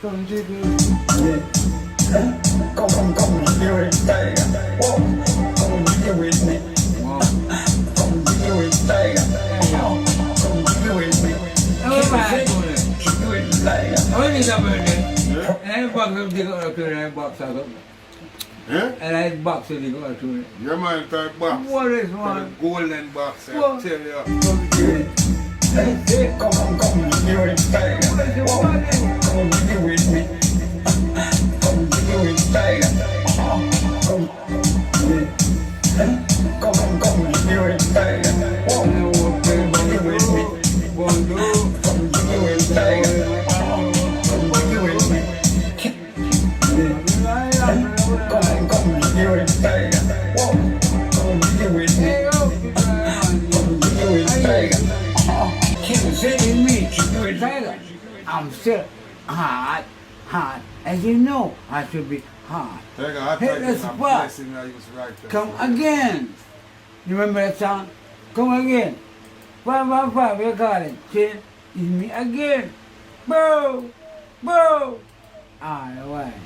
Come to the Come, do it, tiger. Whoa, come do it with me. wow. Come do it, tiger. Come do it with me. Everybody do it. Do it, tiger. What is up with it? And box of the go to the box of it. Eh? And I box of the go to it. Your man type box. What is The one? golden box, I What? tell you. Come to it. Come do it, tiger. Whoa, come do it with me. Come do it, tiger. Come do it. Come do it, tiger. Whoa, come do it with me. Come do it, tiger. Come do it with me. Come do it, tiger. Whoa, come do it with me. Come do it, tiger. Sitting me, Tiger. I'm still hard. As you know, I should be hard. Tiger, I Hit tried the to spot. blessing I used to write that Come song. again. You remember that song? Come again. 555, we call it. See? It's me again. Bro. All right.